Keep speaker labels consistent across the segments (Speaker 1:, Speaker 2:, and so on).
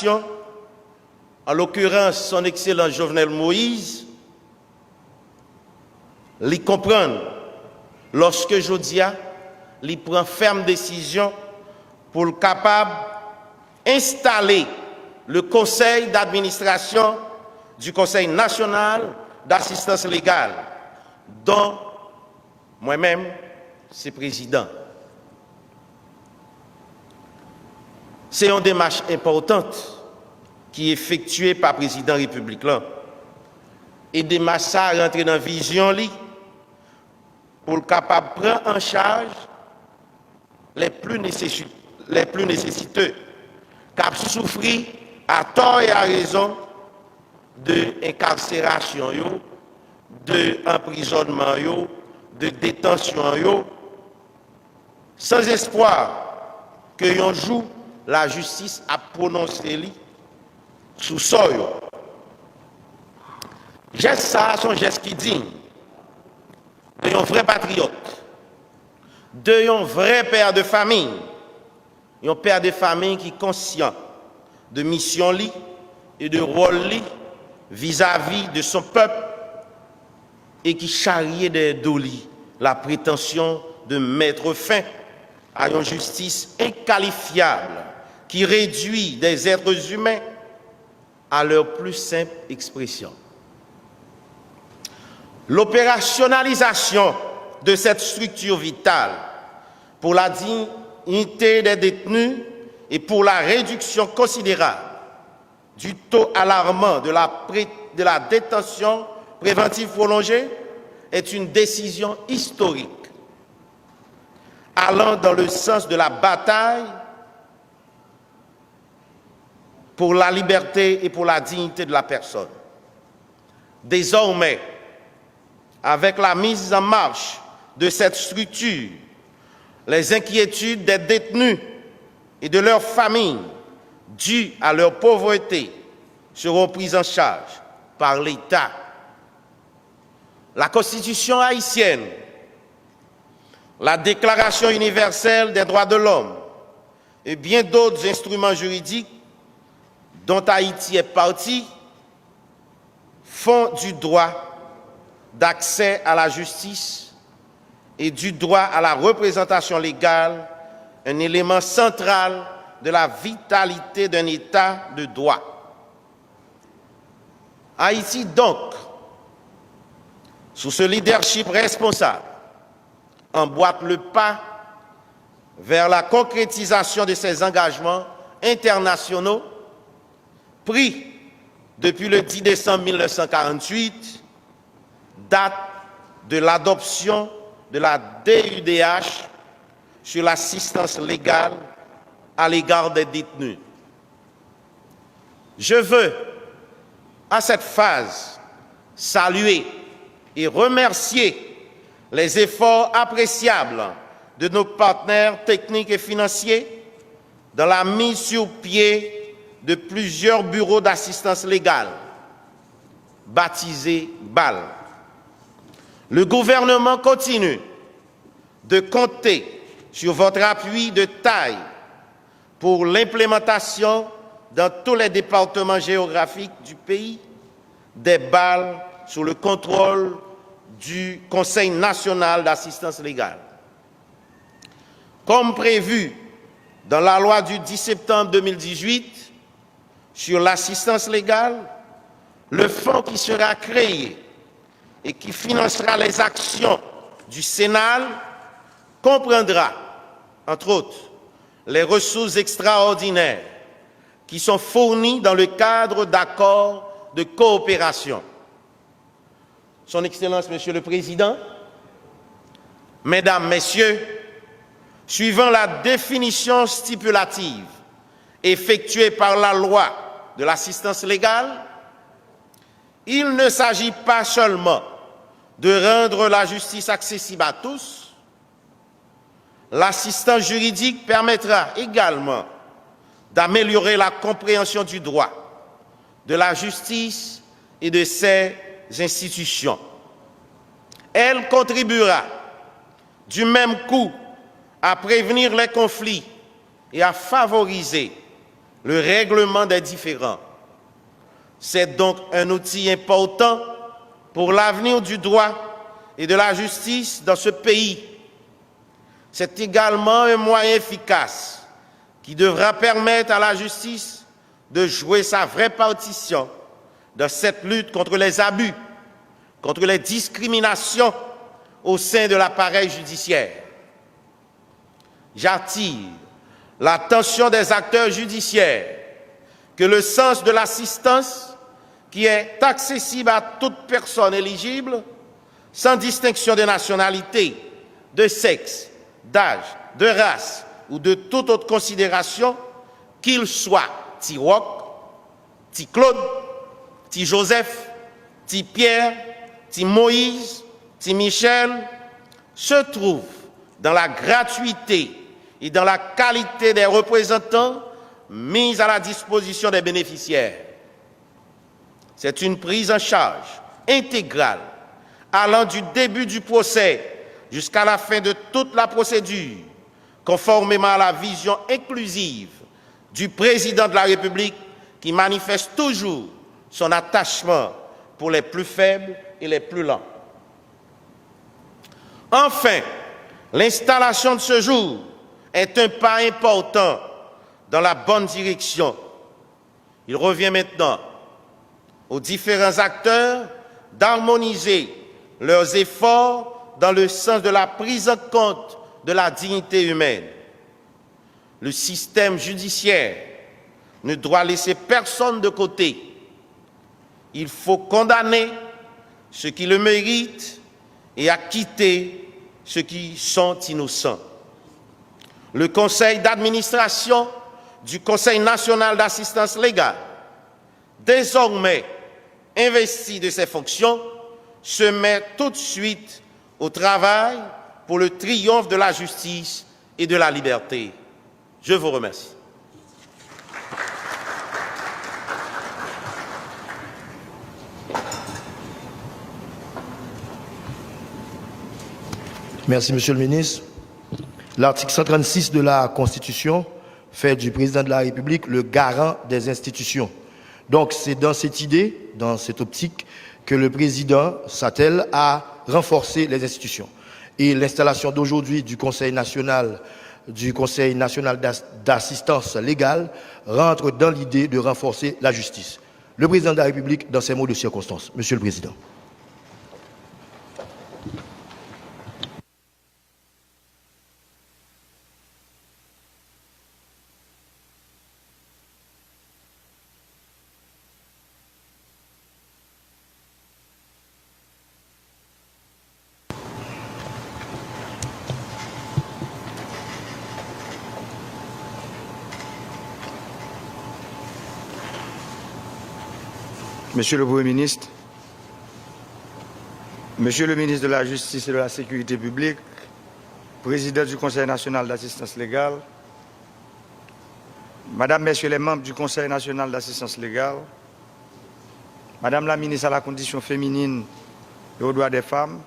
Speaker 1: en l'occurrence son excellent Jovenel Moïse, les comprendre lorsque Jodia lui prend ferme décision pour le capable installer le conseil d'administration du Conseil national d'assistance légale, dont moi-même, c'est président. C'est une démarche importante qui est effectuée par le président de la République. Et démarche ça rentre dans la vision pour le capable de prendre en charge les plus nécessiteux, qui souffrent à tort et à raison de incarcération, de emprisonnement, de détention, sans espoir que un jour la justice a prononcé sous sol. Geste ça, son geste qui digne d'un vrai patriote, d'un vrai père de famille, un père de famille qui est conscient de mission et de rôle vis-à-vis de son peuple et qui charriait des dolis la prétention de mettre fin à une justice inqualifiable qui réduit des êtres humains à leur plus simple expression. L'opérationnalisation de cette structure vitale pour la dignité des détenus et pour la réduction considérable du taux alarmant de la détention préventive prolongée est une décision historique allant dans le sens de la bataille pour la liberté et pour la dignité de la personne. Désormais, avec la mise en marche de cette structure, les inquiétudes des détenus et de leurs familles dues à leur pauvreté seront prises en charge par l'État. La Constitution haïtienne, la Déclaration universelle des droits de l'homme et bien d'autres instruments juridiques dont Haïti est partie font du droit d'accès à la justice et du droit à la représentation légale un élément central de la vitalité d'un État de droit. Haïti, donc, sous ce leadership responsable, emboîte le pas vers la concrétisation de ses engagements internationaux pris depuis le 10 décembre 1948, date de l'adoption de la DUDH sur l'assistance légale à l'égard des détenus. Je veux, à cette phase, saluer et remercier les efforts appréciables de nos partenaires techniques et financiers dans la mise sur pied de plusieurs bureaux d'assistance légale, baptisés BAL. Le gouvernement continue de compter sur votre appui de taille pour l'implémentation dans tous les départements géographiques du pays des BAL sous le contrôle du Conseil national d'assistance légale. Comme prévu dans la loi du 10 septembre 2018 sur l'assistance légale, le fonds qui sera créé et qui financera les actions du Sénat comprendra, entre autres, les ressources extraordinaires qui sont fournies dans le cadre d'accords de coopération. Son Excellence, Monsieur le Président, Mesdames, Messieurs, suivant la définition stipulative effectuée par la loi de l'assistance légale, il ne s'agit pas seulement de rendre la justice accessible à tous. L'assistance juridique permettra également d'améliorer la compréhension du droit, de la justice et de ses institutions. Elle contribuera du même coup à prévenir les conflits et à favoriser le règlement des différends. C'est donc un outil important pour l'avenir du droit et de la justice dans ce pays. C'est également un moyen efficace qui devra permettre à la justice de jouer sa vraie partition dans cette lutte contre les abus, contre les discriminations au sein de l'appareil judiciaire. J'attire l'attention des acteurs judiciaires que le sens de l'assistance, qui est accessible à toute personne éligible, sans distinction de nationalité, de sexe, d'âge, de race ou de toute autre considération, qu'il soit ti Roch, ti Claude, ti Joseph, ti Pierre, ti Moïse, ti Michel, se trouve dans la gratuité et dans la qualité des représentants mis à la disposition des bénéficiaires. C'est une prise en charge intégrale allant du début du procès jusqu'à la fin de toute la procédure, conformément à la vision inclusive du président de la République qui manifeste toujours son attachement pour les plus faibles et les plus lents. Enfin, l'installation de ce jour est un pas important dans la bonne direction. Il revient maintenant aux différents acteurs d'harmoniser leurs efforts dans le sens de la prise en compte de la dignité humaine. Le système judiciaire ne doit laisser personne de côté. Il faut condamner ceux qui le méritent et acquitter ceux qui sont innocents. Le conseil d'administration du Conseil national d'assistance légale, désormais investi de ses fonctions, se met tout de suite au travail pour le triomphe de la justice et de la liberté. Je vous remercie.
Speaker 2: Merci, Monsieur le ministre. L'article 136 de la Constitution fait du président de la République le garant des institutions. Donc, c'est dans cette idée, dans cette optique, que le président s'attelle à renforcer les institutions. Et l'installation d'aujourd'hui du Conseil national d'assistance légale rentre dans l'idée de renforcer la justice. Le président de la République, dans ses mots de circonstance. Monsieur le Président.
Speaker 3: Monsieur le Premier ministre, Monsieur le ministre de la Justice et de la Sécurité publique, président du Conseil national d'assistance légale, Madame, Messieurs les membres du Conseil national d'assistance légale, Madame la ministre à la condition féminine et aux droits des femmes,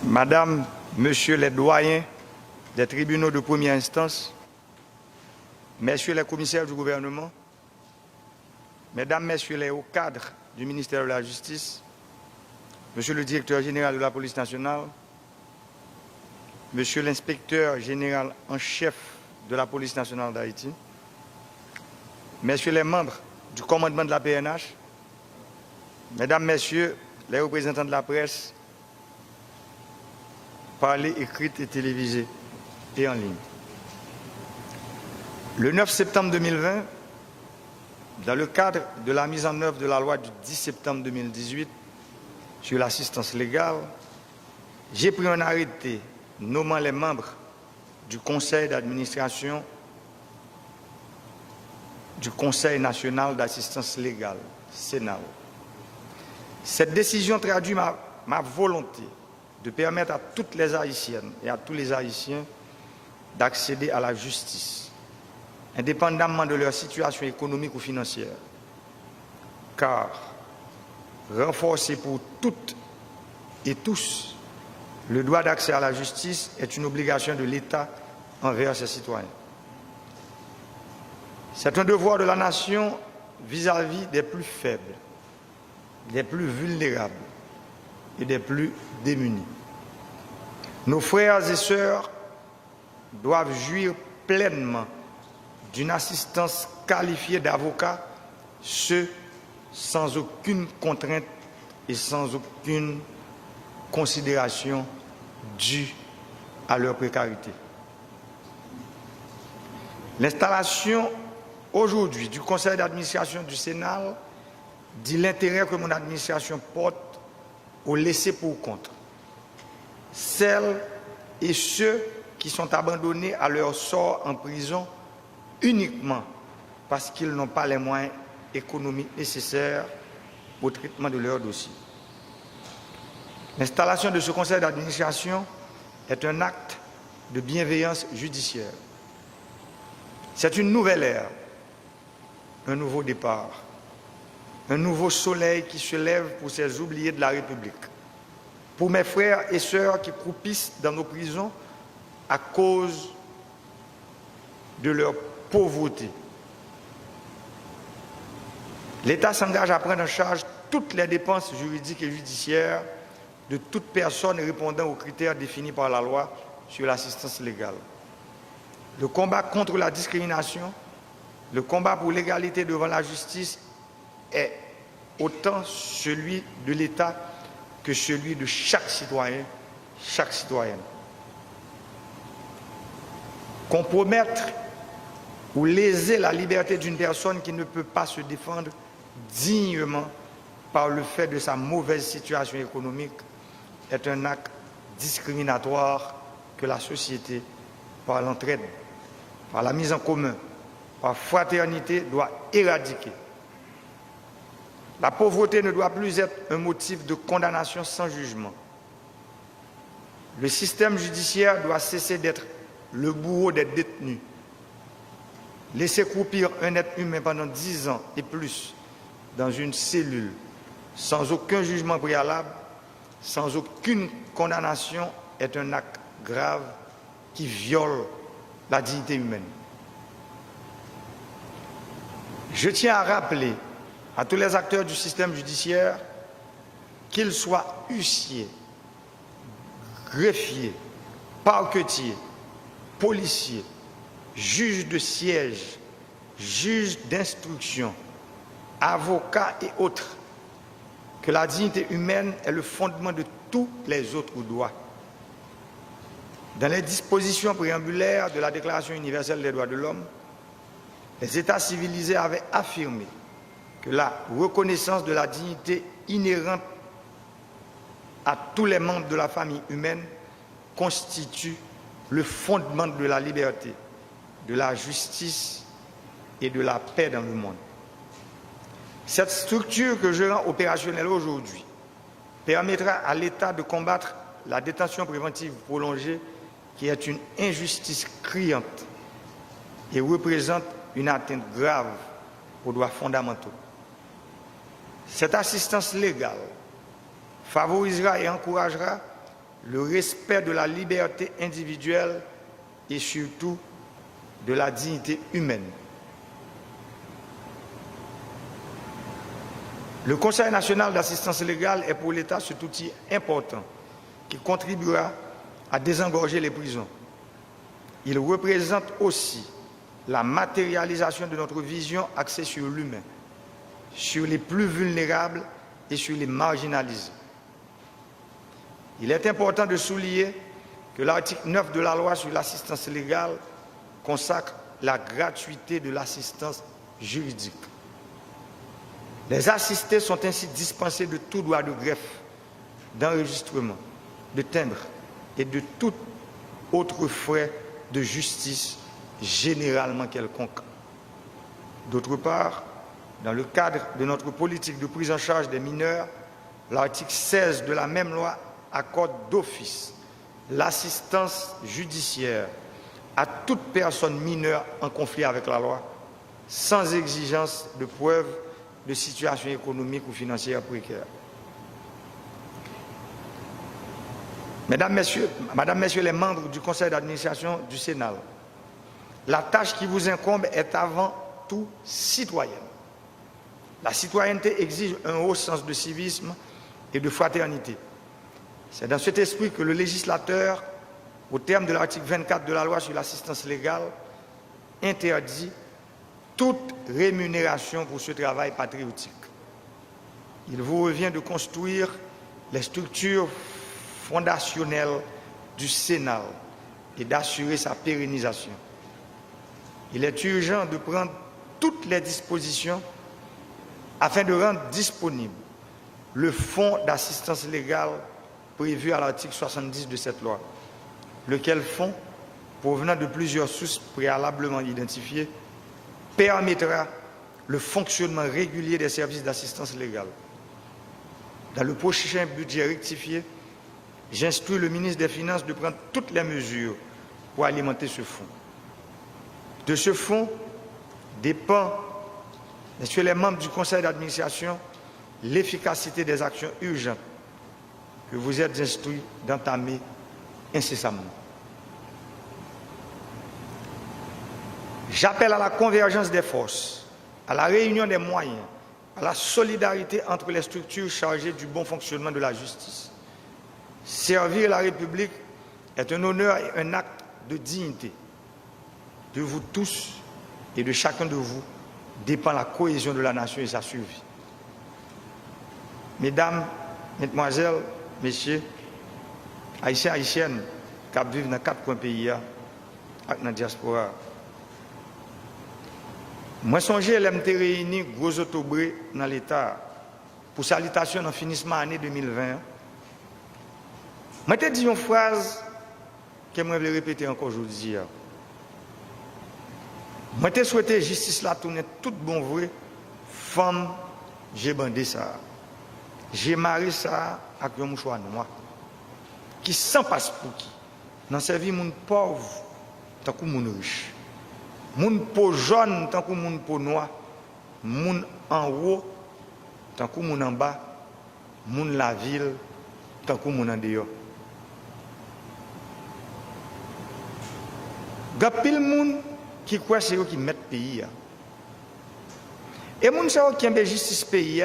Speaker 3: Madame, Monsieur les doyens des tribunaux de première instance, Messieurs les commissaires du gouvernement, Mesdames, Messieurs les hauts cadres du ministère de la Justice, Monsieur le directeur général de la police nationale, Monsieur l'inspecteur général en chef de la police nationale d'Haïti, Messieurs les membres du commandement de la PNH, Mesdames, Messieurs les représentants de la presse, parlée, écrite et télévisée et en ligne. Le 9 septembre 2020, dans le cadre de la mise en œuvre de la loi du 10 septembre 2018 sur l'assistance légale, j'ai pris un arrêté nommant les membres du conseil d'administration du Conseil national d'assistance légale, CNAO. Cette décision traduit ma volonté de permettre à toutes les Haïtiennes et à tous les Haïtiens d'accéder à la justice, indépendamment de leur situation économique ou financière. Car renforcer pour toutes et tous le droit d'accès à la justice est une obligation de l'État envers ses citoyens. C'est un devoir de la nation vis-à-vis des plus faibles, des plus vulnérables et des plus démunis. Nos frères et sœurs doivent jouir pleinement d'une assistance qualifiée d'avocats, ce sans aucune contrainte et sans aucune considération due à leur précarité. L'installation aujourd'hui du conseil d'administration du Sénat dit l'intérêt que mon administration porte au laisser pour compte. Celles et ceux qui sont abandonnés à leur sort en prison uniquement parce qu'ils n'ont pas les moyens économiques nécessaires au traitement de leurs dossiers. L'installation de ce conseil d'administration est un acte de bienveillance judiciaire. C'est une nouvelle ère, un nouveau départ, un nouveau soleil qui se lève pour ces oubliés de la République, pour mes frères et sœurs qui croupissent dans nos prisons à cause de leur pauvreté. L'État s'engage à prendre en charge toutes les dépenses juridiques et judiciaires de toute personne répondant aux critères définis par la loi sur l'assistance légale. Le combat contre la discrimination, le combat pour l'égalité devant la justice est autant celui de l'État que celui de chaque citoyen, chaque citoyenne. Compromettre ou léser la liberté d'une personne qui ne peut pas se défendre dignement par le fait de sa mauvaise situation économique est un acte discriminatoire que la société, par l'entraide, par la mise en commun, par fraternité, doit éradiquer. La pauvreté ne doit plus être un motif de condamnation sans jugement. Le système judiciaire doit cesser d'être le bourreau des détenus. Laisser croupir un être humain pendant 10 ans et plus dans une cellule, sans aucun jugement préalable, sans aucune condamnation, est un acte grave qui viole la dignité humaine. Je tiens à rappeler à tous les acteurs du système judiciaire, qu'ils soient huissiers, greffiers, parquetiers, policiers, juges de siège, juges d'instruction, avocats et autres, que la dignité humaine est le fondement de tous les autres droits. Dans les dispositions préambulaires de la Déclaration universelle des droits de l'homme, les États civilisés avaient affirmé que la reconnaissance de la dignité inhérente à tous les membres de la famille humaine constitue le fondement de la liberté, de la justice et de la paix dans le monde. Cette structure que je rends opérationnelle aujourd'hui permettra à l'État de combattre la détention préventive prolongée qui est une injustice criante et représente une atteinte grave aux droits fondamentaux. Cette assistance légale favorisera et encouragera le respect de la liberté individuelle et surtout de la dignité humaine. Le Conseil national d'assistance légale est pour l'État cet outil important qui contribuera à désengorger les prisons. Il représente aussi la matérialisation de notre vision axée sur l'humain, sur les plus vulnérables et sur les marginalisés. Il est important de souligner que l'article 9 de la loi sur l'assistance légale consacre la gratuité de l'assistance juridique. Les assistés sont ainsi dispensés de tout droit de greffe, d'enregistrement, de timbre et de tout autre frais de justice généralement quelconque. D'autre part, dans le cadre de notre politique de prise en charge des mineurs, l'article 16 de la même loi accorde d'office l'assistance judiciaire à toute personne mineure en conflit avec la loi, sans exigence de preuve de situation économique ou financière précaire. Mesdames, Messieurs les membres du conseil d'administration du Sénat, la tâche qui vous incombe est avant tout citoyenne. La citoyenneté exige un haut sens de civisme et de fraternité. C'est dans cet esprit que le législateur, au terme de l'article 24 de la loi sur l'assistance légale, interdit toute rémunération pour ce travail patriotique. Il vous revient de construire les structures fondationnelles du Sénat et d'assurer sa pérennisation. Il est urgent de prendre toutes les dispositions afin de rendre disponible le fonds d'assistance légale prévu à l'article 70 de cette loi, lequel fonds, provenant de plusieurs sources préalablement identifiées, permettra le fonctionnement régulier des services d'assistance légale. Dans le prochain budget rectifié, j'instruis le ministre des Finances de prendre toutes les mesures pour alimenter ce fonds. De ce fonds dépend, messieurs les membres du conseil d'administration, l'efficacité des actions urgentes que vous êtes instruits d'entamer incessamment. J'appelle à la convergence des forces, à la réunion des moyens, à la solidarité entre les structures chargées du bon fonctionnement de la justice. Servir la République est un honneur et un acte de dignité. De vous tous et de chacun de vous dépend la cohésion de la nation et sa survie. Mesdames, Mesdemoiselles, Messieurs, Haïtiens, Haïtiennes, qui vivent dans 4 coins pays et dans la diaspora, moi songe l'aime réuni gros autobré dans l'État pour salutation dans finissement année 2020. Moi te dit une phrase que je vais répéter encore aujourd'hui. Moi te souhaité justice là tourner tout bon vrai, femme, j'ai bandé ça. J'ai marié ça avec un mouchoir noir qui sans passe pour qui dans sa vie moun pauvre tant que moun riche. Moun peau jaune tant que moun peau noir, moun en haut tant que moun en bas, moun la ville tant que moun en dehors. Gapil moun qui croit c'est eux qui mettent pays. Et moun sa qui aime justice pays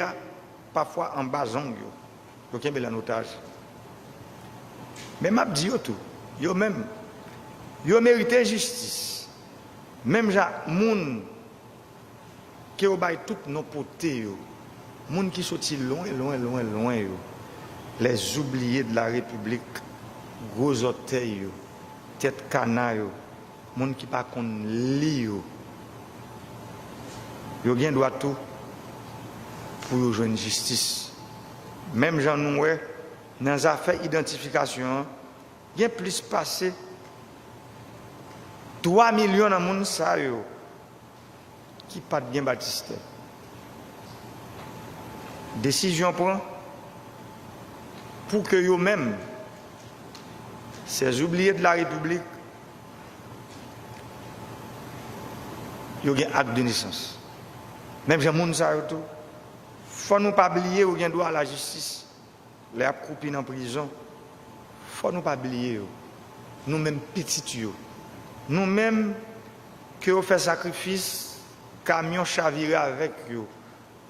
Speaker 3: parfois en bas zong yo qui aime en otage. Mais m'a dit tout, yo même yo mérité justice. Même gens moun qui au bail toutes nos potés yo, moun qui sorti loin yo, les oubliés de la République, gros orteils yo, tête canaille yo, moun qui pas kon li yo. Yo gen droit tout pour yo joindre justice. Même gens nous ouais dans les affaires identification, il y a plus passé 3 millions de monde sa yo qui pas bien baptisé. Décision prend pour que yo même ces oubliés de la République yo gen acte de naissance. Même gens monde sa yo tout. Faut nous pas oublier ou gen droit à la justice. Les accroupis dans prison. Faut nous pas oublier nous même petits yo. Nous-mêmes, que nous faisons sacrifice, camion chaviré avec eux,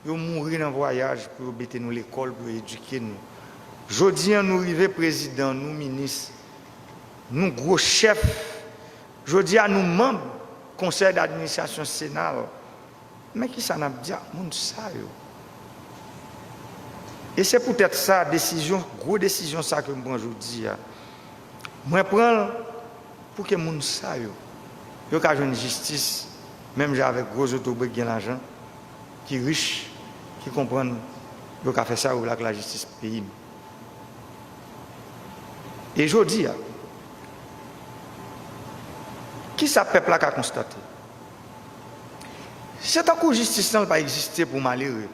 Speaker 3: nous mourir dans le voyage pour mettre nous l'école, pour éduquer nous. Aujourd'hui, nous arrivons président, nous ministres, nous gros chefs, aujourd'hui, nous membres du conseil d'administration Sénat. Mais qui ça n'a pas dit, monde ça yo. Et c'est peut-être ça, décision, grosse décision ça que je prends aujourd'hui. Moi, je prends pour que les gens sachent qu'il y a une justice, même avec gros autobus qui ont l'argent, qui sont riches, qui comprennent qu'il y a fait ça avec la justice pays. Et je dis, qui ça peuple a constaté? C'est un coup de justice n'a pas existé pour malheureux,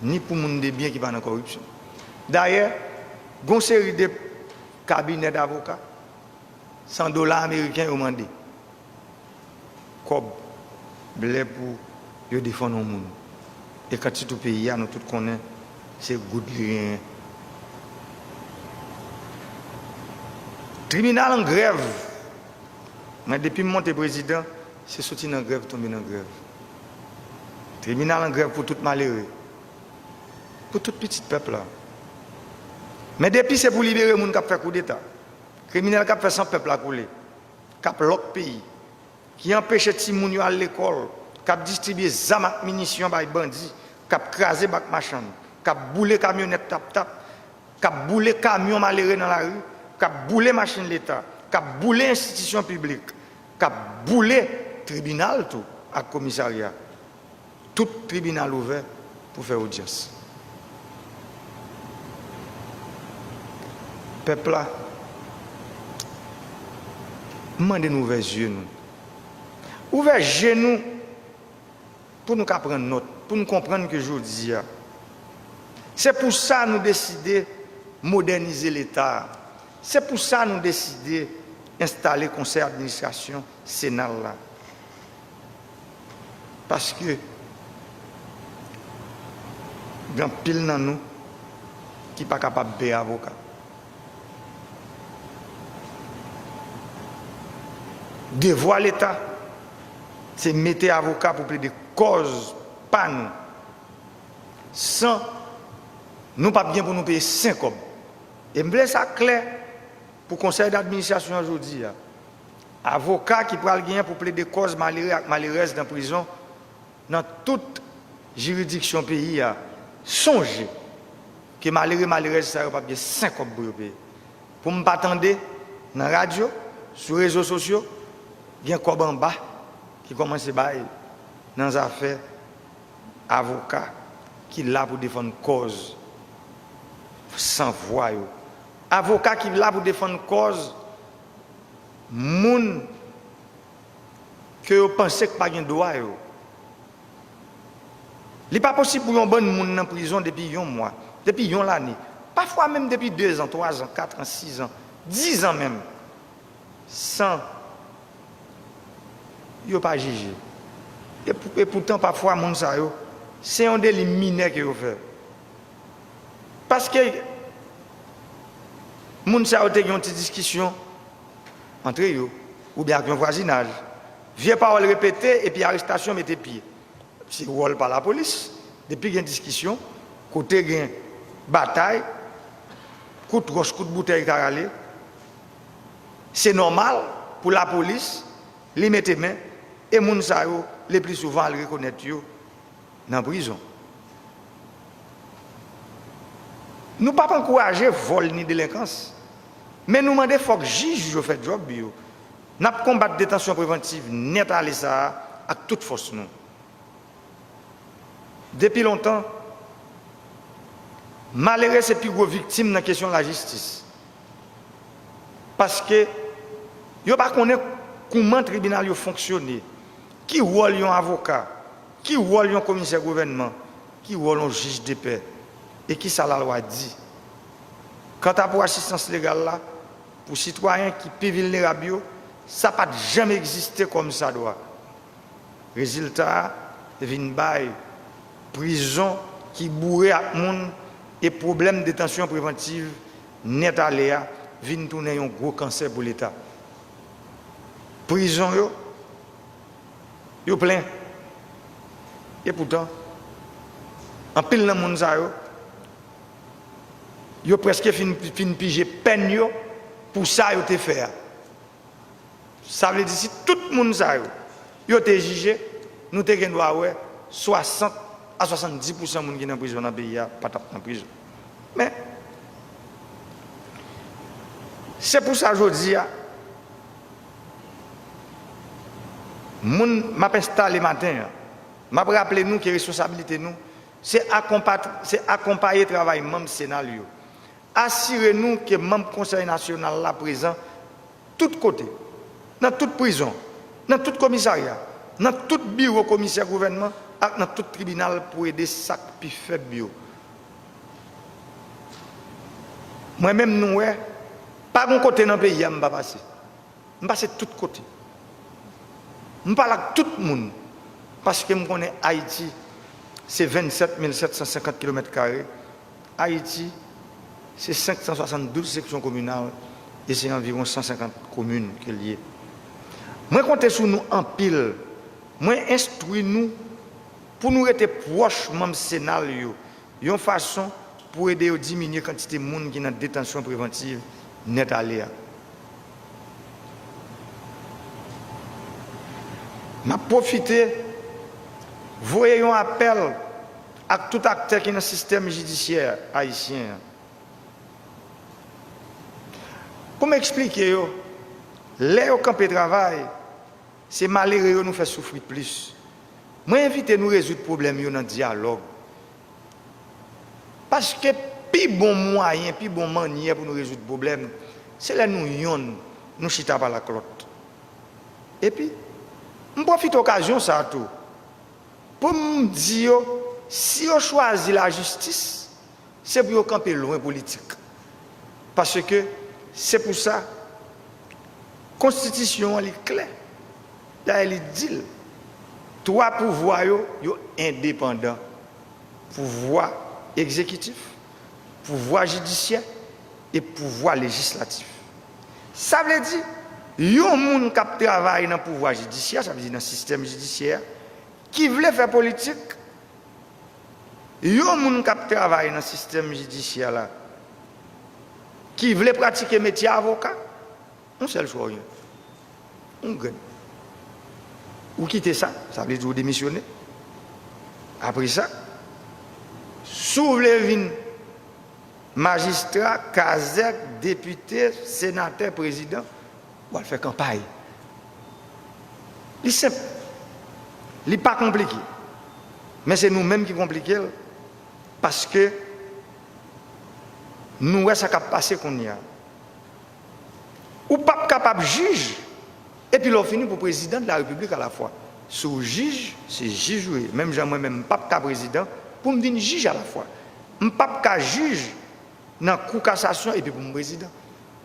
Speaker 3: ni pour les gens de biens qui sont dans la corruption. D'ailleurs, il y a une série de cabinet d'avocats, $100 américains ont demandé. Comme blé pour défendre le monde. Et quand tout le pays, nous tous connaissons, c'est good rien. Tribunal en grève. Mais depuis mon président, c'est sorti dans grève, tombé dans grève. Tribunal en grève pour tout malheureux. Pour tout petit peuple là. Mais depuis c'est pour libérer les gens qui ont fait coup d'État. Criminel qui a fait son peuple à couler. Qui a l'autre pays. Qui empêche les gens à l'école. Qui a distribué des armes et munitions par les bandits. Qui a crasé les machins. Qui a boulé les camionnettes tap-tap. Qui a boulé les camions malheureux dans la rue. Qui a boulé les machines de l'État. Qui a boulé les institutions publiques. Qui a boulé le tribunal tout, à le commissariat. Tout tribunal ouvert pour faire audience. Peuple là, demandez-nous ouvrir les yeux. Ouvrir les yeux pour nous prendre note, pour nous comprendre que je dis. C'est pour ça que nous décidons de moderniser l'État. C'est pour ça que nous décidons d'installer le conseil d'administration Sénat là. Parce que il y a pile dans nous qui ne sont pas capables de faire avocat. Devoir l'État, c'est mettre avocat pour plaider cause, pas nous. Sans, nous pas bien pour nous payer 5 hommes. Et je veux ça clair pour le conseil d'administration aujourd'hui. Avocat qui pourra gagner pour plaider cause malheureuse dans la prison, dans toute juridiction pays, songez que malheureuse, ça n'a pas bien 5 hommes pour payer. Pour ne pas attendre dans la radio, sur les réseaux sociaux, il y a un corps en bas qui commence à bailler dans les affaires avocat qui est là pour défendre une cause sans voix. Avocat qui est là pour défendre une cause, moun que vous pensez que pas de droit. Il n'est pas possible pour un bon moun en prison depuis un mois, depuis une année, parfois même depuis 2 ans, 3 ans, 4 ans, 6 ans, 10 ans même, sans ils n'ont pas jugé. Et pourtant, parfois, c'est un délit mineur qu'ils ont fait. Parce que les gens ont eu une petite discussion entre eux, ou bien avec un voisinage. Vieux paroles répétées, et puis arrestation, mettez pied. C'est rôle par la police. Depuis qu'il y a une discussion, côté il y a une bataille, coup de roche, coup de bouteille carralé, c'est normal pour la police, les mettre main. Et les gens, les plus souvent, les reconnaître dans la prison. Nous ne pouvons pas encourager le vol ni délinquance. Mais nous demandons qu'il faut que le juge fasse le job. Nous avons combattu la détention préventive, net à ça, à toute force. Nous. Depuis longtemps, malheureux, c'est plus gros victime dans la question de la justice. Parce que, ils ne connaissent pas comment le tribunal fonctionne. Qui rôle un avocat, qui rôle un commissaire gouvernement, qui rôle un juge de paix, et qui ça la loi dit. Quant à pour assistance légale là, pour citoyens qui sont vulnérables, ça n'a pas jamais existé comme ça doit. Résultat, il y a une prison qui bourrée à monde et problème de détention préventive net à l'air, vient tourner un gros cancer pour l'État. Prison yo plein. Et pourtant, en pile dans le monde, yo presque fin piger peine pour ça yo te faire. Ça veut dire si tout le monde yo te jugé, nous te gen droit 60 à 70% de gens qui sont en prison dans le pays pas en prison. Mais c'est pour ça aujourd'hui m'a installé le matin, m'a rappelé nous que la responsabilité nous, c'est accompagner le travail même scénario. Assurez-nous que le membre conseil national là présent, tout côté, dans toute prison, dans tout commissariat, dans tout bureau commissaire gouvernement, dans tout tribunal pour aider chaque plus faible. Moi-même, nous, pas de côté dans le pays, je ne vais pas passer. Je vais passer de tous côtés. Je parle avec tout le monde. Parce que je connais Haïti, c'est 27 750 km². Haïti, c'est 572 sections communales et c'est environ 150 communes qui liées. Moi, comptez sur nous en pile. Moi, instruis nous pour nous être proches même scénario. Une façon pour aider à diminuer la quantité de monde qui est dans la détention préventive net à l'air. Je profite, voyez un appel à tout acteur qui est dans le système judiciaire haïtien. Pour m'expliquer, les campés de travail, c'est malheureux nous fait souffrir plus. Moi, invite nous à résoudre le problème dans le dialogue. Parce que plus bon moyen, plus bon manière pour nous résoudre le problème, c'est là nous chita par la clotte. Et puis, je profite de l'occasion ça tout pour me dire, si on choisit la justice, c'est pour camper loin politique. Parce que c'est pour ça, la Constitution est claire. Elle dit, trois pouvoirs sont indépendants. Pouvoir exécutif, pouvoir judiciaire et pouvoir législatif. Ça veut dire, il y a des gens qui travaillent dans le pouvoir judiciaire, ça veut dire dans le système judiciaire, qui veulent faire politique. Il y a des gens qui travaillent dans le système judiciaire, là, qui veulent pratiquer le métier d'avocat. On seul choix. On gagne. Ou quitter ça, ça veut dire démissionner. Après ça, soulevez magistrat, kazek, député, sénateur, président, on va faire campagne. C'est simple. Ce n'est pas compliqué. Mais c'est nous-mêmes qui compliquons parce que nous, ça va passer qu'on y a. Ou pas capable de juger. Et puis, l'on finit pour président de la République à la fois. Sous juge, c'est juge. Même moi-même, pas président, pour me dire juge à la fois. Je ne suis pas juge dans la cour de cassation et puis pour me président.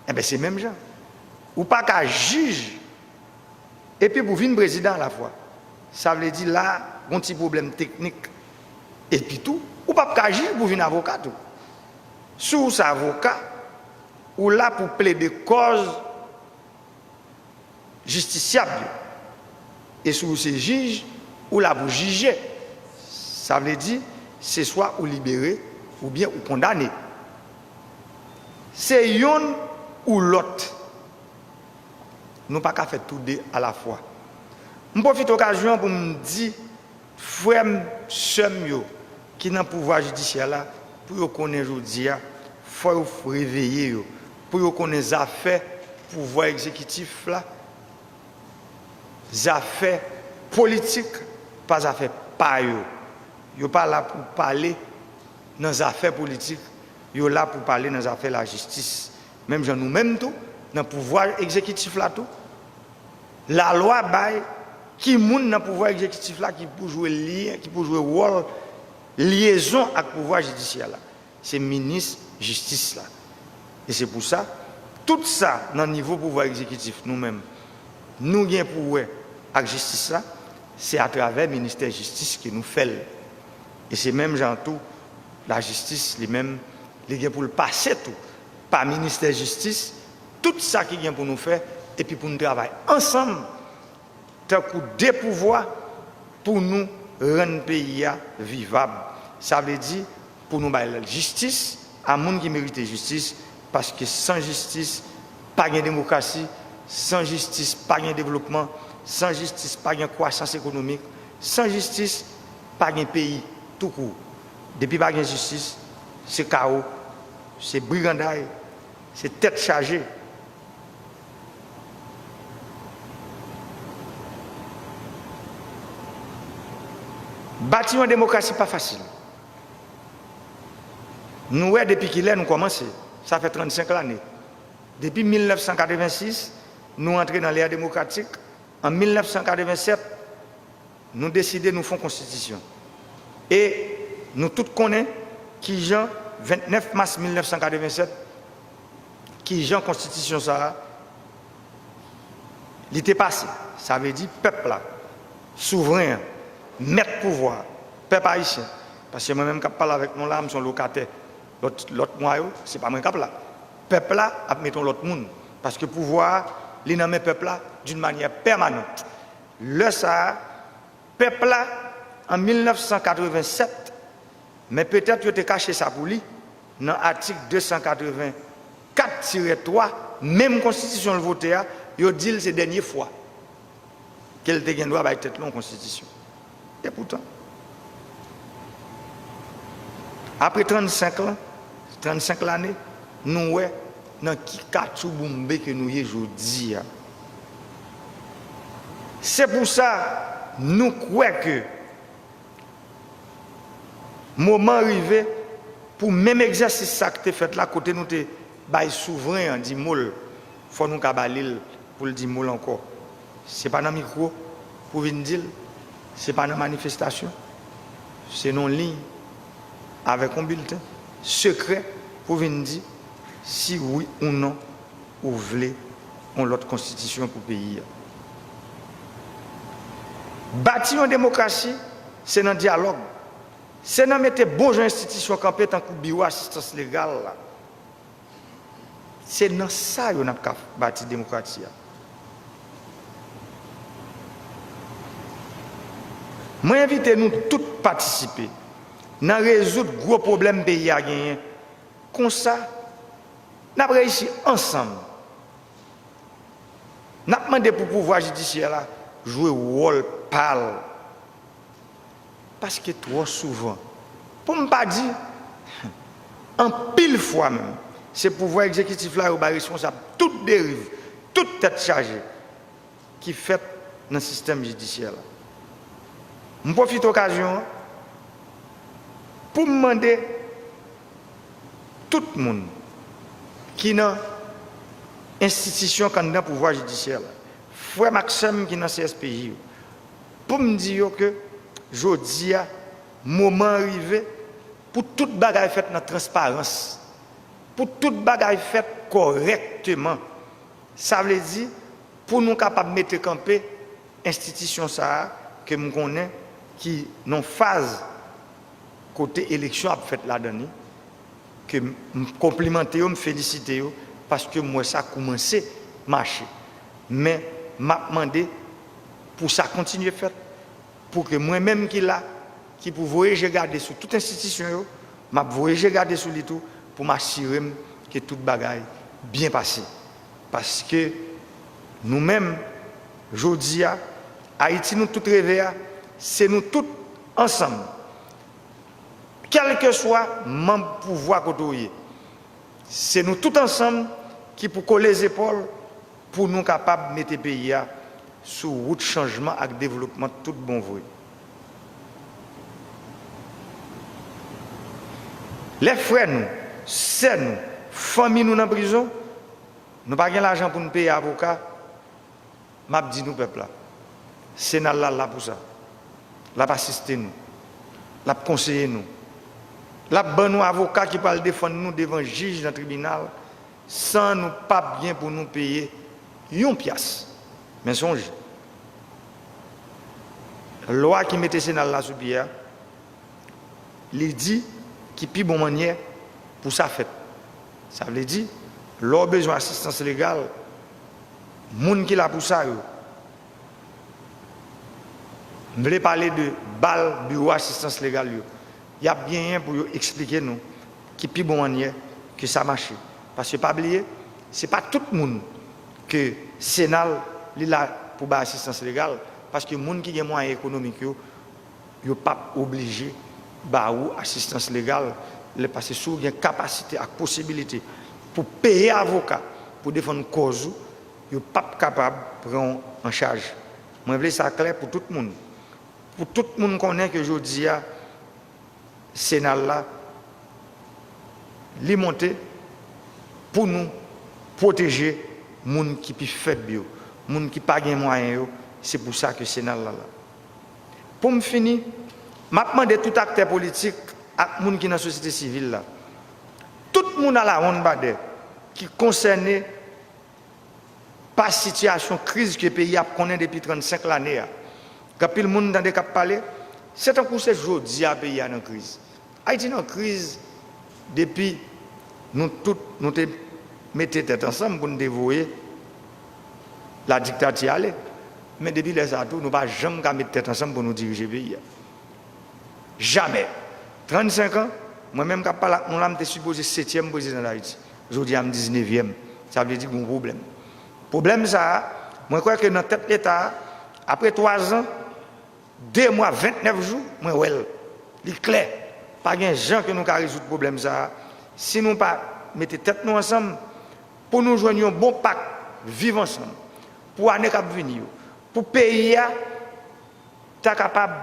Speaker 3: Eh bien, c'est même genre. Ou pas qu'à juge et puis pour venir président à la fois. Ça veut dire là, un petit problème technique. Et puis tout, ou pas qu'à juge pour venir avocat tout. Sous cet avocat, ou là pour plaider cause justiciable. Et sous ces juges, ou là pour juger. Ça veut dire, c'est soit ou libéré, ou bien ou condamné. C'est une ou l'autre. Nous ne pouvons pas faire tout deux à la fois. Je profite de l'occasion pour me dire, frère, soeur, qui dans le pouvoir judiciaire là, pour connaître aujourd'hui, il faut réveiller, pour connaître les affaires pouvoir exécutif là, les affaires politiques, pas les affaires pas yo. Yo pas là pour parler dans les affaires politiques, yo là pour parler dans les affaires de la justice. Même nous-mêmes tout, dans le pouvoir exécutif là tout, la loi bail qui moun dans le pouvoir exécutif là qui peut jouer lien, qui peut jouer rôle liaison avec le pouvoir judiciaire là. C'est ministre justice là. Et c'est pour ça tout ça dans le niveau pouvoir exécutif nous-mêmes nous gain pour avec justice là, c'est à travers le ministère de justice que nous faisons. Et c'est même genre tout la justice les mêmes les gain pour le passer tout par ministère de justice tout ça qui vient pour nous faire et puis pour nous travailler ensemble tant que des pouvoirs pour nous rendre le pays vivable. Ça veut dire pour nous faire la justice à monde qui mérite justice parce que sans justice pas de démocratie, sans justice pas de développement, sans justice pas de croissance économique, sans justice pas de pays tout court. Depuis pas de justice, c'est chaos, c'est brigandaille, c'est tête chargée. Bâtir une démocratie pas facile. Nous, depuis qu'il est, nous commençons. Ça fait 35 années. Depuis 1986, nous entrons dans l'ère démocratique. En 1987, nous décidons de nous faire une constitution. Et nous tous connaissons qui Jean, 29 mars 1987, qui Jean constitution ça, il était passé. Ça veut dire peuple là, souverain, maître pouvoir, peuple haïtien. Parce que moi-même, quand je parle avec mon âme, son locataire, l'autre moi, ce n'est pas moi qui parle là. Peuple là, a mis l'autre monde. Parce que pouvoir, il nomme le peuple là d'une manière permanente. Le ça, peuple là, en 1987, mais peut-être que tu as caché ça pour lui, dans l'article 284-3, même constitution le voté, il dit c'est la dernière fois qu'elle te gagne droit à être long constitution. Et pourtant, après 35 ans, 35 années, nous ouais dans qui katou boumbe que nous y aujourd'hui. C'est pour ça nous croyons que moment arrivé pour même exercice ça que tu fait là côté nous te bail souverain dit mol faut nous cabalil pour le dire mol encore. C'est pas dans micro pour venir dire, c'est pas dans manifestation. C'est non ligne avec un bulletin secret pour venir dire si oui ou non ou voulez on l'autre constitution pour le pays. Bâtir une démocratie, c'est dans le dialogue. C'est dans mettre bonnes institutions campées tant que bureau assistance légale. C'est dans ça qu'on a bâti la démocratie. Moi, invite nous tous à participer dans résoudre gros problèmes pays à gagner. Comme ça, nous avons réussi ensemble. Nous avons demandé pour le pouvoir judiciaire là, jouer rôle pâle. Parce que trop souvent, pour ne pas dire, en pile fois même, c'est le pouvoir exécutif là qui est responsable de toute dérive, toute tête chargée qui fait dans le système judiciaire. Je profite de l'occasion pour demander tout le monde qui est dans l'institution candidat pouvoir judiciaire, frère Maxime qui est dans CSPJ, pour me dire que je dis à moment arrivé pour toute bagaille faite dans la transparence, pour toute bagaille faite correctement. Ça veut dire pour nous capables de mettre camper institution ça que nous connaissons qui non phase côté élection a fait la dernière que me complimenter me féliciter parce que moi ça a commencé à marcher mais m'a demandé pour ça continuer faire pour que moi-même qui là qui pour voyager garder sur toute institution m'a voyager garder sur les tout pour m'assurer que toute bagaille bien passé parce que nous-mêmes aujourd'hui Haïti nous tout rêver c'est nous tous ensemble quel que soit mon pouvoir côtoyer c'est nous tous ensemble qui pour coller les épaules pour nous capables de mettre le pays sur route changement et développement tout bon vrai. Les frères nous, c'est nous, famille nous dans la prison, nous n'avons pas l'argent pour nous payer avocat, m'a dit nous peuple là. C'est là pour ça. Là assister nous. Là conseiller nous. Là ban nous avocat qui parle défendre nous devant juge dans le tribunal sans nous pas bien pour nous payer une pièce. Mais songe. La loi qui mettait Sénat là sous pied, il dit qui plus bonne manière pour ça fait. Ça veut dire l'on besoin d'assistance légale, moun qui l'a pour ça. Je voulais parler de BAL, Bureau Assistance Légale. Il y a bien pour expliquer nous qui plus bonne manière que ça marche. Parce que pas oublier, ce n'est pas tout le monde que Sénat est là pour l'assistance légale. Parce que les gens qui ont moyens économiques, ils ne sont pas obligés de assistance légale. Parce que si ils ont capacité et possibilité pour payer un avocat pour défendre une cause, ils ne sont pas capables de prendre en charge. Je veux ça clair pour tout le monde. Pour tout le monde connaît que je dis à Sénat là, les monter pour nous protéger les gens qui sont faibles, les gens qui n'ont pas de moyens. C'est pour ça que le Sénat là. Pour me finir, je demande tout acteur politique et les gens qui sont dans la société civile là. Tout le monde a la ronde qui concerne par situation crise que le pays a connu depuis 35 années. Quand le monde dans des cas parler, c'est un coup c'est aujourd'hui à pays en crise. Haïti est en crise depuis nous tous nous mettez tête ensemble pour nous dévouer la dictature. Mais depuis les atouts, nous ne pouvons jamais mettre tête ensemble pour nous diriger le pays. Jamais. 35 ans, moi-même, quand je suis supposé 7e président d'Haïti. Aujourd'hui, je suis 19e. Ça veut dire qu'il y a un problème. Le problème, ça, moi, je crois que dans tête l'État, après 3 ans, 2 mois, 29 jours, moi, ouais, il est clair. Pas de gens que nous avons résoudre le problème, ça. Si nous ne mettons tête nous ensemble, pour nous joindre un bon pacte, vivre ensemble, pour l'année qui venir, pour le pays, être capable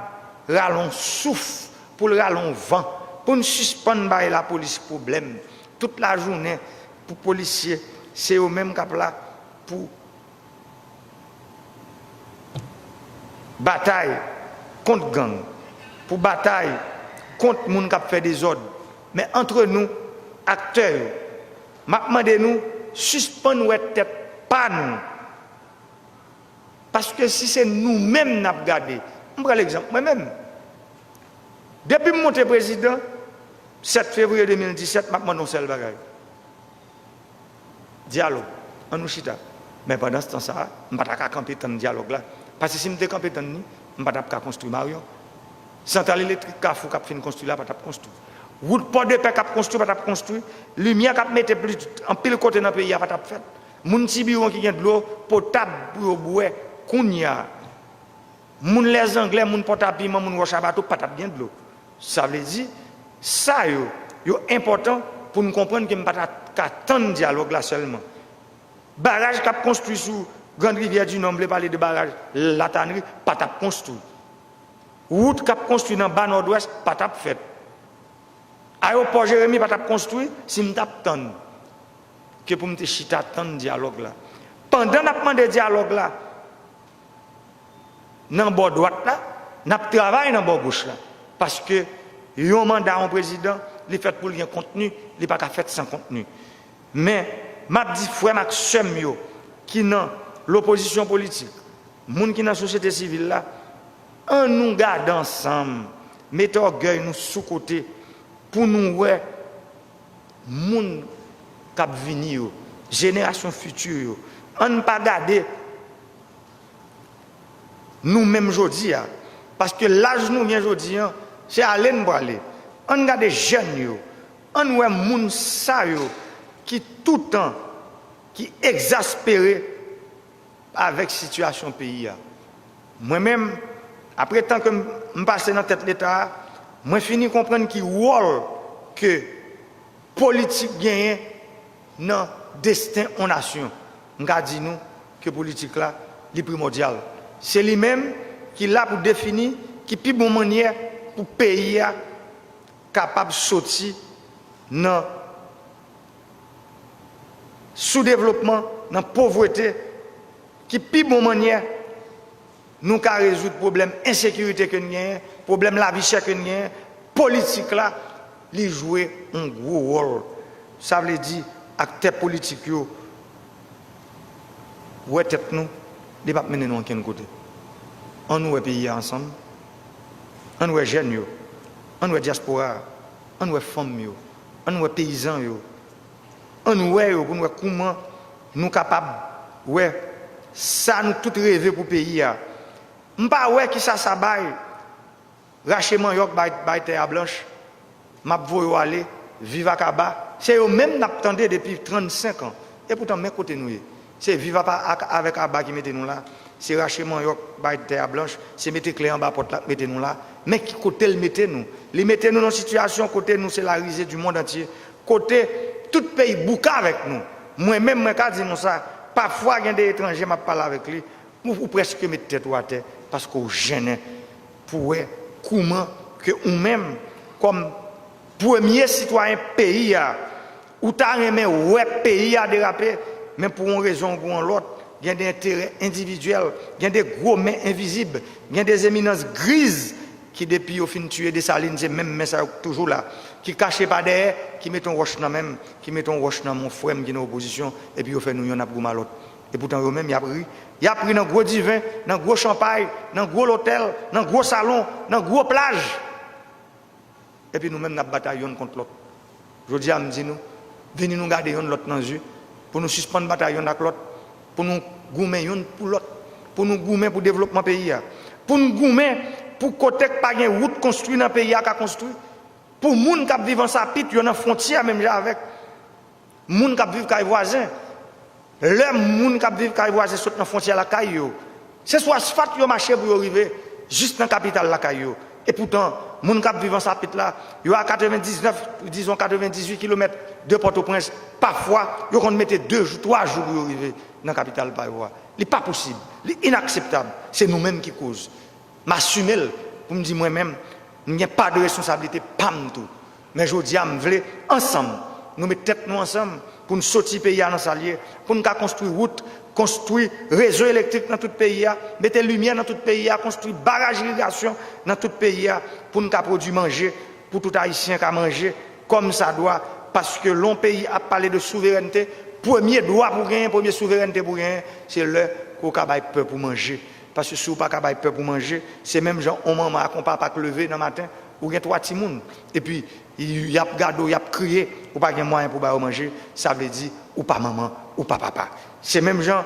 Speaker 3: de râler souffle, pour le râler vent, pour nous suspendre la police problème. Toute la journée, pour les policiers, c'est eux mêmes qui sont là pour bataille contre gang, pour bataille contre les gens qui fait des ordres. Mais entre nous, acteurs, demandez-nous, suspendre notre tête, pas nous. Parce que si c'est nous-mêmes qui avons regardé, je prends l'exemple, moi-même, depuis mon président, 7 février 2017, je demande un seul bagage. Dialogue, on nous chita. Mais pendant ce temps-là, je ne peux pas camper dans le dialogue là. Parce que si je ne camper dans le dialogue, je ne peux pas construire Marion. Centrale électrique, Carrefour, qui a fait construire là, je ne peux pas construire. Route port de paix, qui a construit, je ne peux pas construire. Lumière, qui a mis plus en pile côté dans le pays, je ne peux pas faire. Moun Tibiron qui a de l'eau potable pour boire, kounya. Moun les Anglais, moun potable, moun rochabato, pas bien de l'eau. Ça veut dire, ça est important pour nous comprendre que nous ne pouvons pas attendre le dialogue là seulement. Barrage qui a construit sous Grande Rivière du Nord, parler de barrage, la tannerie, pas construit. Route qui a construit dans le bas nord-ouest, pas fait. Aéroport Jérémy, pas construit, si nous attendons que pour nous chita attendre le dialogue là. Pendant que nous attendons le dialogue là, dans le bord droite là, nous travaillons dans le bord gauche là. Parce que un mandat en président, il est fait pour le contenu, il n'est pas fait sans contenu. Mais, je dis frère Maxime, qui dans l'opposition politique, les gens qui sont dans la société civile là, on nous garde ensemble, mettons orgueil nous sous côté pour nous voir les gens qui vont venir, génération future. On ne pas garder nous-mêmes aujourd'hui. Parce que l'âge nous vient aujourd'hui, c'est aller nous aller. On a des jeunes, on a des gens qui tout le temps, qui exaspérés avec la situation du pays. Moi-même, après tant que je passe dans la tête de l'État, je finis de comprendre qui rôle que la politique gagne dans le destin en nation. Je dis nous que la politique là, est primordiale. C'est lui-même qui est là pour définir qui est la plus bonne manière pour le pays capable de sortir dans le sous-développement, dans la pauvreté, qui est la plus bonne manière nous avons résoudre le problème d'insécurité que nous avons, le problème de la vie chère que nous avons, politique là, il joue un gros rôle. Ça veut dire, acteurs politiques, ouais, tête nous, ne pas mener nous à quel côté. On nous est pays ensemble, on nous est jeunes, on nous est diaspora, on nous est femmes, on nous est paysans, on nous est pour nous comment nous capables, ouais, ça nous tout rêver pour le pays. Je ne sais pas qui ça baille. Rachement yok baille terre blanche. M'a voyo aller vivre à Kaba. C'est eux même n'attendait depuis 35 ans. Et pourtant même côté nous. C'est vivre avec Kaba qui mettez nous là. C'est rachement yok baille terre blanche, c'est mettre clé en bas porte là mettez nous là. Mais qui côté le mettez nous? Les mettez nous dans situation côté nous c'est la risée du monde entier. Côté tout pays bouca avec nous. Moi même moi ka dit nous ça. Parfois il y a des étrangers m'a parlé avec lui. Ou presque mettre tête à terre parce qu'on gêne pour comment que nous-mêmes comme premier citoyen pays ou t'as aimé ouais pays a dérapé mais pour une raison ou pour l'autre il y a des intérêts individuels, il y a des gros mains invisibles, il y a des éminences grises qui depuis au fin tuer des salines c'est même mais ça toujours là qui cachent pas derrière qui mettent un roche dans même qui mettent un roche dans mon frère qui est en opposition et puis au fait nous y en a pour mal l'autre et pourtant eux-mêmes il a pris dans gros divin, dans gros champagne, dans gros hôtel, dans gros salon, dans gros plage. Et puis nous-mêmes, nous bataillons contre l'autre. Je dis à me dire, nous, venez nous garder l'autre dans les yeux. pour nous suspendre bataillon avec l'autre, pour nous goumer une pour l'autre, pour nous goumer pour le développement du pays, pour nous goumer pour côté pas de route construite dans le pays à construire, pour les gens qui vivent en sapit, il y a une frontière même avec les gens qui vivent avec les voisins. Les gens qui vivent avec les voisins sont dans la frontière la caillou. C'est soit asphalte qui marché pour arriver juste dans la capitale la caillou. Et pourtant, les gens qui vivent en sapit là, il y a 99, disons 98 km de Port-au-Prince. Parfois, ils vont mettre 2 jours, 3 jours pour arriver dans la capitale. Ce n'est pas possible, c'est inacceptable. C'est nous-mêmes qui causons. M'assumer pour me dire moi-même, il n'y a pas de responsabilité, pas tout. Mais je dis, je veux ensemble, nous mettons tête nous ensemble pour nous sortir du pays dans s'allier, pour nous construire route, construire réseau électrique dans tout le pays, mettre lumière dans tout le pays, construire barrage d'irrigation dans tout le pays, pour nous produire manger, pour tout Haïtien qui a mangé comme ça doit, parce que l'on pays a parlé de souveraineté, premier droit pour gagner, première souveraineté pour gagner, c'est le qu'on a peur pour manger. Parce que si vous n'avez pas peur pour manger, c'est même genre, on maman qu'on pas lever dans le matin, ou il y a 3 petits mouns. Et puis, il y a gado, il y a crié, ou pas de moyen pour manger, ça veut dire, ou pas maman, ou pas papa. C'est même genre,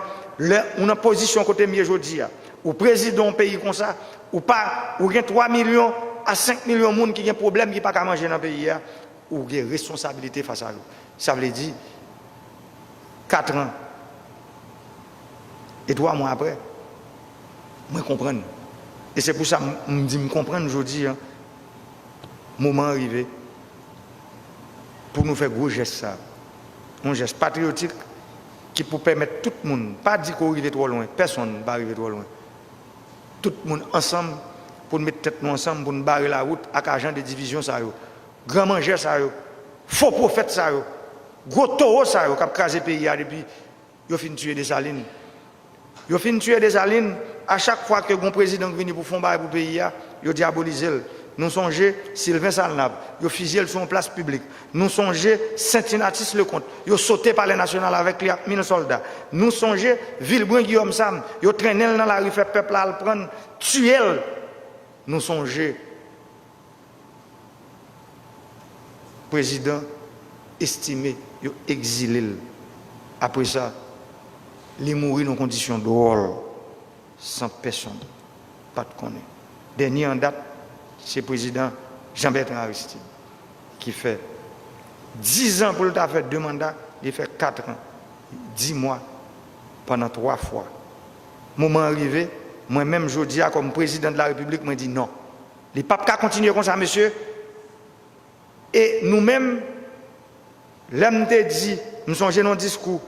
Speaker 3: on a position côté mieux aujourd'hui, ou président d'un pays comme ça, ou pas, ou il y a 3 millions à 5 millions de gens qui ont un problème, qui n'ont pas manger dans le pays, ou il y a une responsabilité face à eux. Ça veut dire, 4 ans, et 3 mois après, moi comprendre. Et c'est pour ça que je me dis, je comprends aujourd'hui, moment arrivé, pour nous faire gros geste ça. Un geste patriotique qui peut permettre tout le monde, pas dire qu'on arrive trop loin, personne ne va arriver trop loin. Tout le monde ensemble, pour nous mettre tête nous ensemble, pour nous barrer la route avec agent de division, ça grand manger, ça faux prophète, ça gros taureau, ça qui a crasé le pays depuis, il a fini de tuer des salines. Il a fini de tuer des salines. À chaque fois que un président vient pour faire un pour le pays, il a diabolisé. Nous songeons Sylvain Salnab, il a fusillé sur une place publique. Nous songeons Saint-Inatis Lecomte, il a sauté par les nationales avec 1000 soldats. Nous songeons Villebrun Guillaume Sam, il a traîné dans la rue, fait peuple à le prendre, tuer. Nous songeons président estimé, il a exilé. Après ça, il est mort dans conditions de rôle, sans personne, pas de connaître. Dernier en date, c'est le président Jean-Bertrand Aristide, qui fait 10 ans pour le faire 2 mandats, il fait 4 ans, 10 mois, pendant 3 fois. Moment arrivé, moi-même, je dis comme président de la République, je dis non. Les papes qui continuent comme ça, monsieur. Et nous-mêmes, l'homme te dit, nous sommes dans un discours,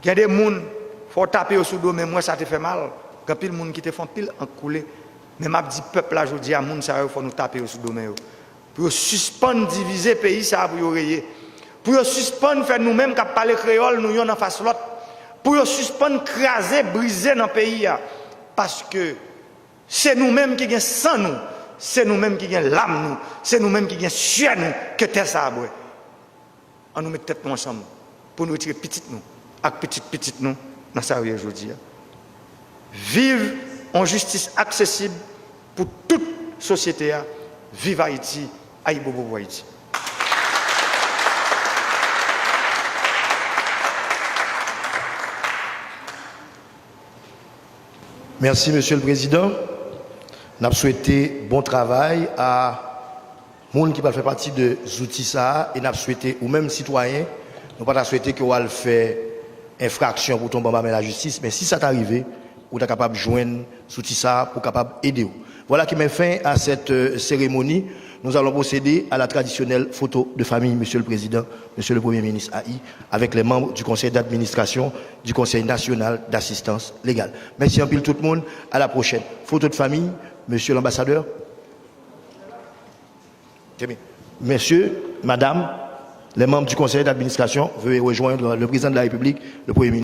Speaker 3: il y a des gens qui font taper au sous-dos, mais moi, ça te fait mal. Il y a des gens qui te font pile en couler. Mais je dis, peuple, là, je dis à moun, ça, il faut nous taper au sous-dos. Pour suspendre, diviser le pays, ça, pour rayer. Pour suspendre, faire nous-mêmes, qui parlent créole, nous y en face l'autre. Pour suspendre, craser, briser dans le pays. Parce que c'est nous-mêmes qui gagnons sans nous. C'est nous-mêmes qui gagnons l'âme, nous. C'est nous-mêmes qui gagnons sur nous, que t'es ça, on nous met tête nous ensemble. Pour nous retirer petit nous, avec petit nous, dans ça aujourd'hui. Vive en justice accessible pour toute société. Vive Haïti, Aïbobo Haïti.
Speaker 2: Merci, Monsieur le Président. Nous souhaité bon travail à gens qui fait partie de Zoutissa et nous souhaité, ou même citoyens, nous pas souhaité que vous fait infraction pour tomber dans la justice, mais si ça t'arrive, vous êtes capable de joindre Zoutissa pour capable aider. Voilà qui met fin à cette cérémonie. Nous allons procéder à la traditionnelle photo de famille, Monsieur le Président, Monsieur le Premier ministre AI, avec les membres du Conseil d'administration du Conseil national d'assistance légale. Merci un peu tout le monde. À la prochaine. Photo de famille, Monsieur l'ambassadeur. Messieurs, Madame, les membres du Conseil d'administration, veuillez rejoindre le Président de la République, le Premier ministre.